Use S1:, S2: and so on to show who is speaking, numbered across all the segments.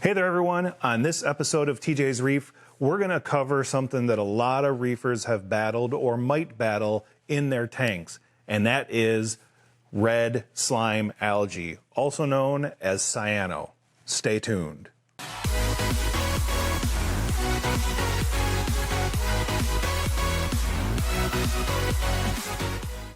S1: Hey there everyone, on this episode of TJ's Reef, we're going to cover something that a lot of reefers have battled or might battle in their tanks, and that is red slime algae, also known as cyano. Stay tuned.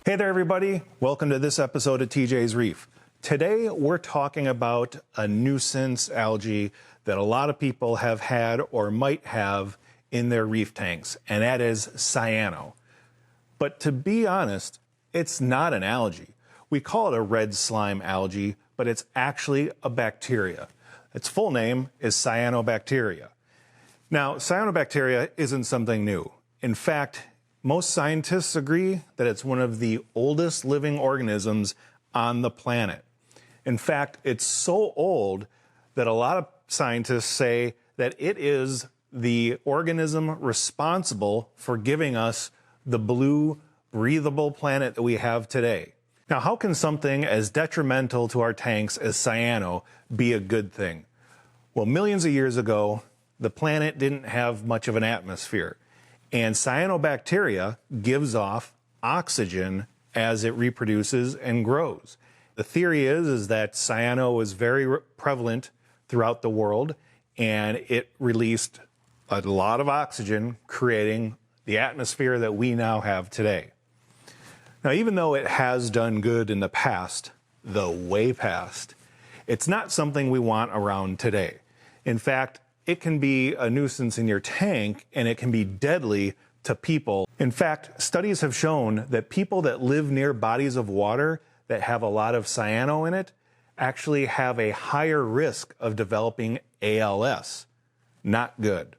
S1: Hey there everybody, welcome to this episode of TJ's Reef. Today we're talking about a nuisance algae that a lot of people have had or might have in their reef tanks, and that is cyano. But to be honest, it's not an algae. We call it a red slime algae, but it's actually a bacteria. Its full name is Cyanobacteria. Now, Cyanobacteria isn't something new. In fact, most scientists agree that it's one of the oldest living organisms on the planet. In fact, it's so old that a lot of scientists say that it is the organism responsible for giving us the blue, breathable planet that we have today. Now, how can something as detrimental to our tanks as cyano be a good thing? Well, millions of years ago, the planet didn't have much of an atmosphere, and cyanobacteria gives off oxygen as it reproduces and grows. The theory is that cyano is very prevalent throughout the world, and it released a lot of oxygen, creating the atmosphere that we now have today. Now, even though it has done good in the past, the way past, it's not something we want around today. In fact, it can be a nuisance in your tank, and it can be deadly to people. In fact, studies have shown that people that live near bodies of water that have a lot of cyano in it actually have a higher risk of developing ALS. Not good.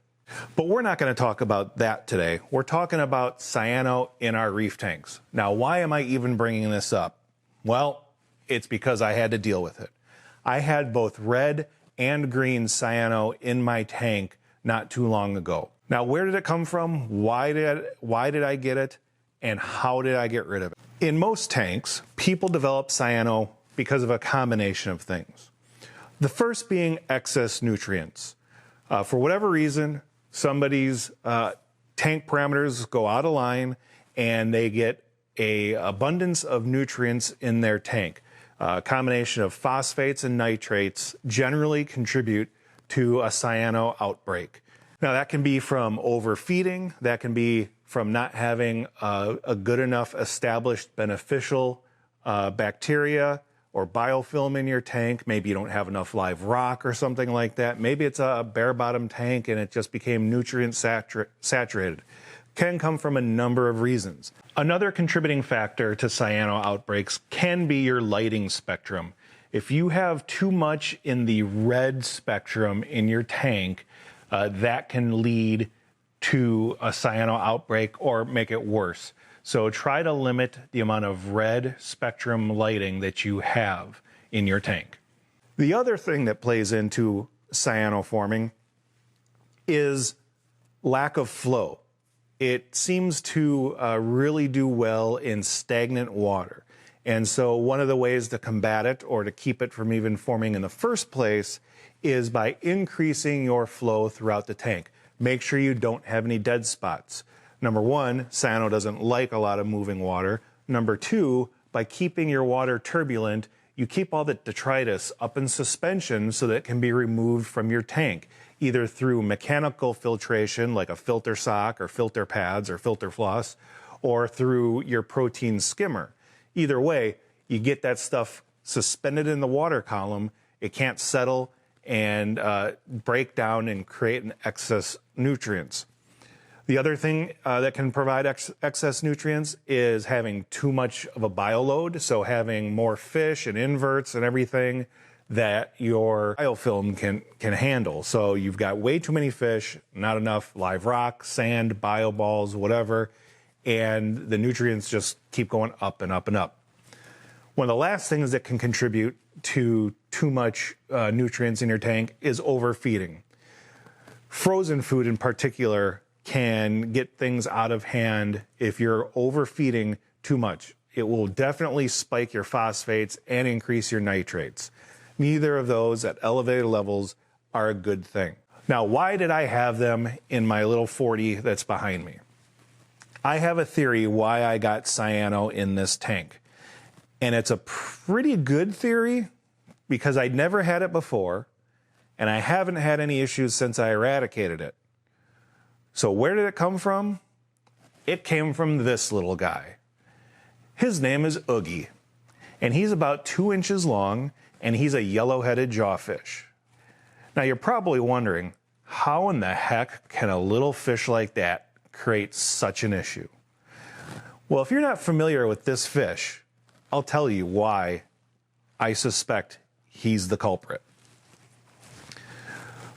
S1: But we're not going to talk about that today. We're talking about cyano in our reef tanks. Now, why am I even bringing this up? Well, it's because I had to deal with it. I had both red and green cyano in my tank not too long ago. Now, where did it come from? Why did I get it? And how did I get rid of it? In most tanks, people develop cyano because of a combination of things. The first being excess nutrients. For whatever reason, somebody's tank parameters go out of line and they get an abundance of nutrients in their tank. A combination of phosphates and nitrates generally contribute to a cyano outbreak. Now, that can be from overfeeding, that can be from not having a good enough established beneficial bacteria or biofilm in your tank. Maybe you don't have enough live rock or something like that. Maybe it's a bare bottom tank and it just became nutrient saturated. Can come from a number of reasons. Another contributing factor to cyano outbreaks can be your lighting spectrum. If you have too much in the red spectrum in your tank, that can lead to a cyano outbreak or make it worse. So try to limit the amount of red spectrum lighting that you have in your tank. The other thing that plays into cyano forming is lack of flow. It seems to really do well in stagnant water. And so one of the ways to combat it or to keep it from even forming in the first place is by increasing your flow throughout the tank. Make sure you don't have any dead spots. Number one, cyano doesn't like a lot of moving water. Number two, by keeping your water turbulent, you keep all the detritus up in suspension so that it can be removed from your tank, either through mechanical filtration like a filter sock or filter pads or filter floss, or through your protein skimmer. Either way, you get that stuff suspended in the water column. It can't settle and break down and create an excess nutrients. The other thing that can provide excess nutrients is having too much of a bioload, so having more fish and inverts and everything that your biofilm can handle. So you've got way too many fish, not enough live rock, sand, bioballs, whatever, and the nutrients just keep going up and up and up. One of the last things that can contribute to too much nutrients in your tank is overfeeding. Frozen food in particular can get things out of hand if you're overfeeding too much. It will definitely spike your phosphates and increase your nitrates. Neither of those at elevated levels are a good thing. Now, why did I have them in my little 40 that's behind me? I have a theory why I got cyano in this tank. And it's a pretty good theory because I'd never had it before, and I haven't had any issues since I eradicated it. So where did it come from? It came from this little guy. His name is Oogie, and he's about 2 inches long, and he's a yellow-headed jawfish. Now you're probably wondering, how in the heck can a little fish like that create such an issue? Well, if you're not familiar with this fish, I'll tell you why I suspect he's the culprit.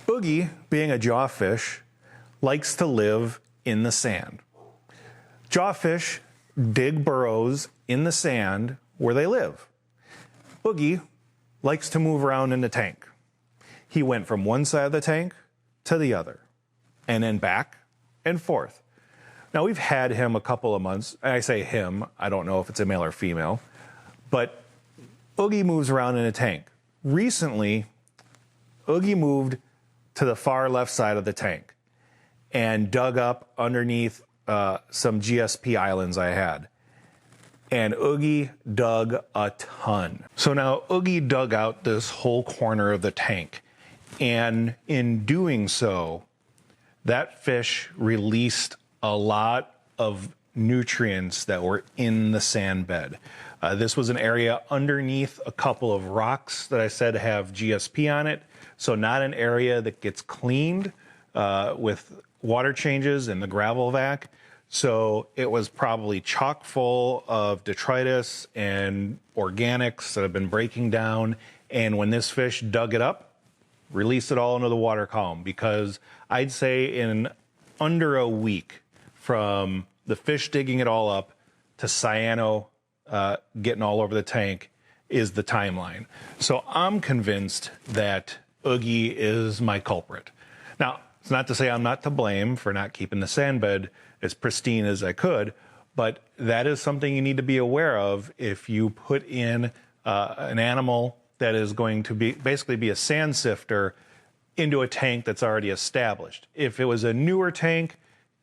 S1: Oogie, being a jawfish, likes to live in the sand. Jawfish dig burrows in the sand where they live. Oogie likes to move around in the tank. He went from one side of the tank to the other, and then back and forth. Now, we've had him a couple of months. I say him, I don't know if it's a male or female, but Oogie moves around in a tank. Recently, Oogie moved to the far left side of the tank and dug up underneath some GSP islands I had. And Oogie dug a ton. So now Oogie dug out this whole corner of the tank. And in doing so, that fish released a lot of nutrients that were in the sand bed. This was an area underneath a couple of rocks that I said have GSP on it. So not an area that gets cleaned with water changes in the gravel vac. So it was probably chock full of detritus and organics that have been breaking down. And when this fish dug it up, released it all into the water column, because I'd say in under a week from the fish digging it all up to cyano getting all over the tank is the timeline. So I'm convinced that Oogie is my culprit. Now, it's not to say I'm not to blame for not keeping the sand bed as pristine as I could, but that is something you need to be aware of if you put in an animal that is going to basically be a sand sifter into a tank that's already established. If it was a newer tank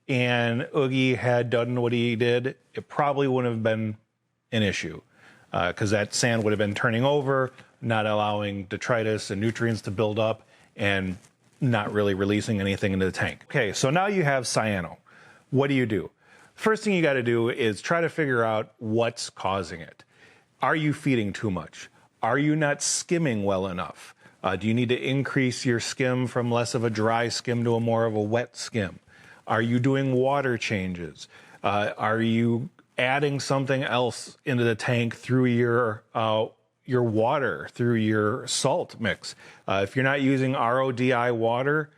S1: and Oogie had done what he did, it probably wouldn't have been an issue because that sand would have been turning over, not allowing detritus and nutrients to build up, and not really releasing anything into the tank. Okay, so now you have cyano. What do you do? First thing you got to do is try to figure out what's causing it. Are you feeding too much? Are you not skimming well enough? Do you need to increase your skim from less of a dry skim to a more of a wet skim? Are you doing water changes? Are you adding something else into the tank through your water, through your salt mix? If you're not using RODI water,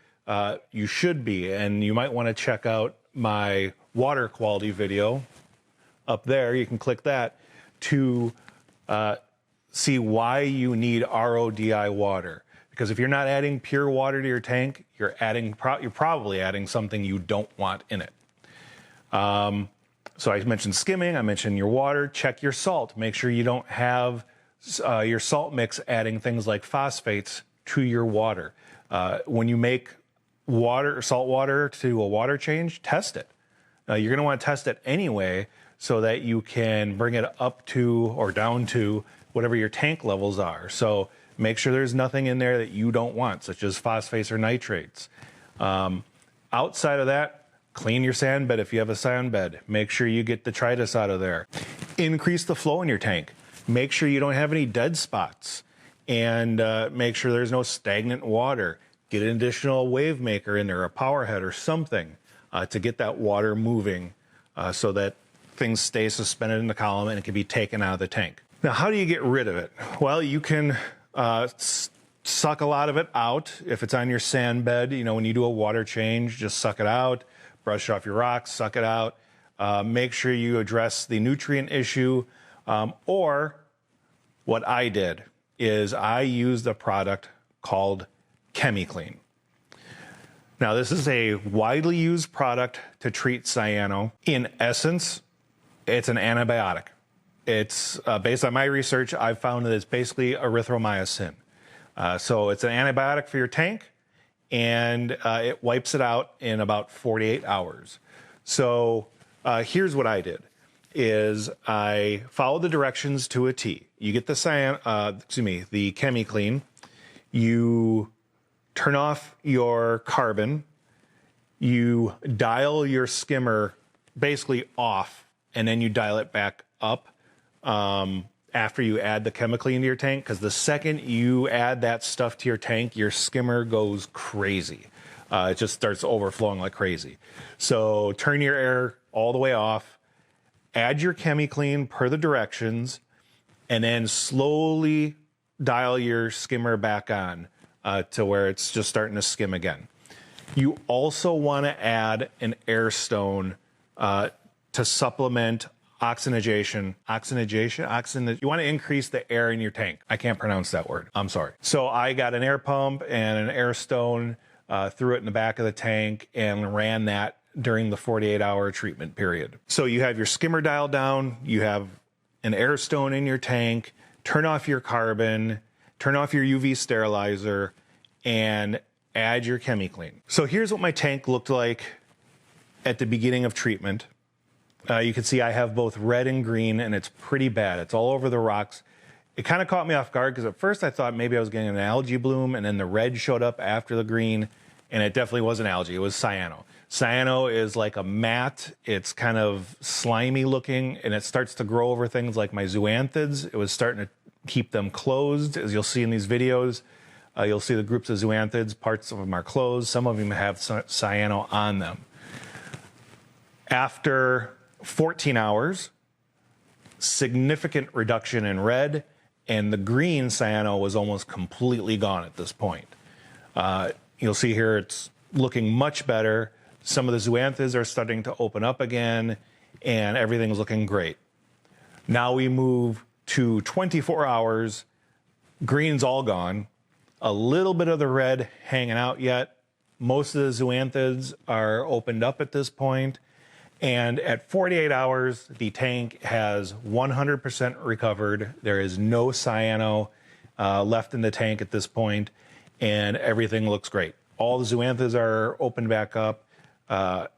S1: you should be, and you might want to check out my water quality video up there. You can click that to see why you need RODI water. Because if you're not adding pure water to your tank, you're probably adding something you don't want in it. So I mentioned skimming, I mentioned your water. Check your salt. Make sure you don't have your salt mix adding things like phosphates to your water. When you make salt water to a water change, test it. You're going to want to test it anyway so that you can bring it up to or down to whatever your tank levels are. So make sure there's nothing in there that you don't want, such as phosphates or nitrates. Outside of that, clean your sand bed if you have a sand bed. Make sure you get detritus out of there. Increase the flow in your tank. Make sure you don't have any dead spots. And make sure there's no stagnant water. Get an additional wave maker in there, a power head or something to get that water moving so that things stay suspended in the column and it can be taken out of the tank. Now, how do you get rid of it? Well, you can suck a lot of it out. If it's on your sand bed, when you do a water change, just suck it out, brush off your rocks, suck it out. Make sure you address the nutrient issue. Or what I did is I used a product called Chemiclean. Now, this is a widely used product to treat cyano. In essence, it's an antibiotic. It's based on my research, I've found that it's basically erythromycin. So it's an antibiotic for your tank. and it wipes it out in about 48 hours. So here's what I did, is I followed the directions to a T. You get the the Chemiclean, you turn off your carbon, you dial your skimmer basically off, and then you dial it back up after you add the Chemiclean to your tank, because the second you add that stuff to your tank, your skimmer goes crazy. It just starts overflowing like crazy. So turn your air all the way off, add your Chemiclean per the directions, and then slowly dial your skimmer back on to where it's just starting to skim again. You also want to add an air stone to supplement oxygenation. You want to increase the air in your tank. I can't pronounce that word. I'm sorry. So I got an air pump and an air stone, threw it in the back of the tank, and ran that during the 48-hour treatment period. So you have your skimmer dialed down, you have an air stone in your tank, turn off your carbon, turn off your UV sterilizer, and add your Chemiclean. So here's what my tank looked like at the beginning of treatment. You can see I have both red and green, and it's pretty bad. It's all over the rocks. It kind of caught me off guard because at first I thought maybe I was getting an algae bloom, and then the red showed up after the green, and it definitely wasn't algae. It was cyano. Cyano is like a mat. It's kind of slimy looking, and it starts to grow over things like my zoanthids. It was starting to keep them closed. As you'll see in these videos, you'll see the groups of zoanthids. Parts of them are closed. Some of them have cyano on them. After 14 hours, significant reduction in red, and the green cyano was almost completely gone at this point. You'll see here it's looking much better. Some of the zoanthids are starting to open up again, and everything's looking great. Now we move to 24 hours. Green's all gone. A little bit of the red hanging out yet. Most of the zoanthids are opened up at this point. And at 48 hours, the tank has 100% recovered. There is no cyano left in the tank at this point, and everything looks great. All the zoanthids are opened back up. And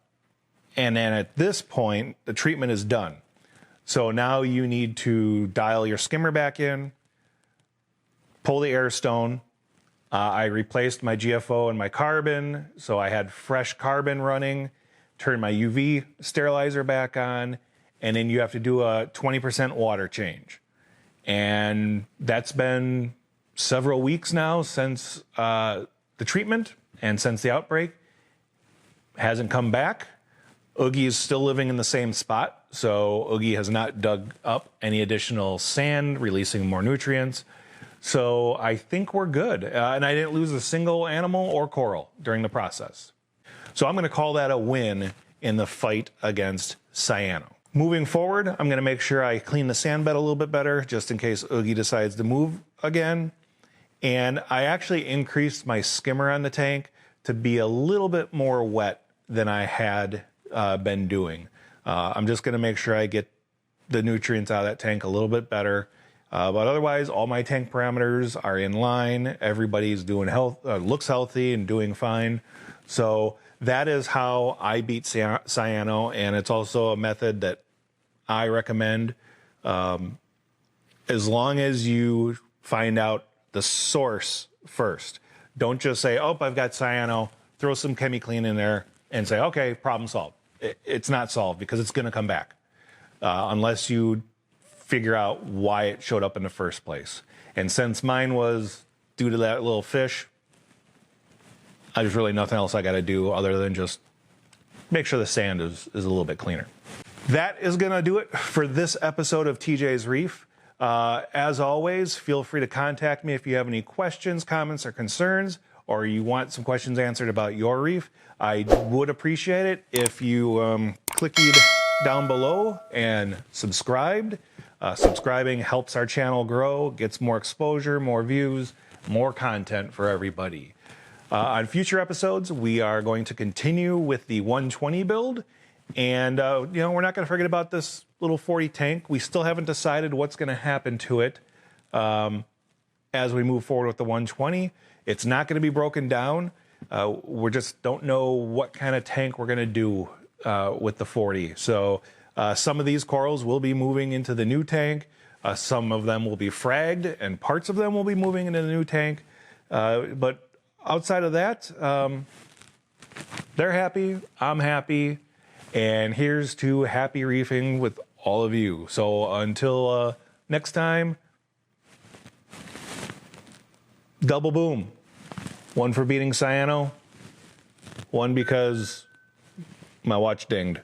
S1: then at this point, the treatment is done. So now you need to dial your skimmer back in, pull the air stone. I replaced my GFO and my carbon, so I had fresh carbon running. Turn my UV sterilizer back on, and then you have to do a 20% water change. And that's been several weeks now since the treatment and since the outbreak. Hasn't come back. Oogie is still living in the same spot, so Oogie has not dug up any additional sand, releasing more nutrients. So I think we're good. And I didn't lose a single animal or coral during the process. So I'm going to call that a win in the fight against cyano. Moving forward, I'm going to make sure I clean the sand bed a little bit better, just in case Oogie decides to move again. And I actually increased my skimmer on the tank to be a little bit more wet than I had been doing. I'm just going to make sure I get the nutrients out of that tank a little bit better. But otherwise, all my tank parameters are in line. Everybody's doing looks healthy and doing fine. So that is how I beat cyano, and it's also a method that I recommend. As long as you find out the source first. Don't just say, oh, I've got cyano, throw some Chemiclean in there, and say, okay, problem solved. It's not solved because it's going to come back unless you figure out why it showed up in the first place. And since mine was due to that little fish, there's really nothing else I got to do other than just make sure the sand is a little bit cleaner. That is going to do it for this episode of TJ's Reef. As always, feel free to contact me if you have any questions, comments, or concerns, or you want some questions answered about your reef. I would appreciate it if you clicked down below and subscribed. Subscribing helps our channel grow, gets more exposure, more views, more content for everybody. On future episodes, we are going to continue with the 120 build. And, we're not going to forget about this little 40 tank. We still haven't decided what's going to happen to it as we move forward with the 120. It's not going to be broken down. We just don't know what kind of tank we're going to do with the 40. So some of these corals will be moving into the new tank. Some of them will be fragged, and parts of them will be moving into the new tank. But outside of that, they're happy, I'm happy, and here's to happy reefing with all of you. So until next time, double boom. One for beating Cyano, one because my watch dinged.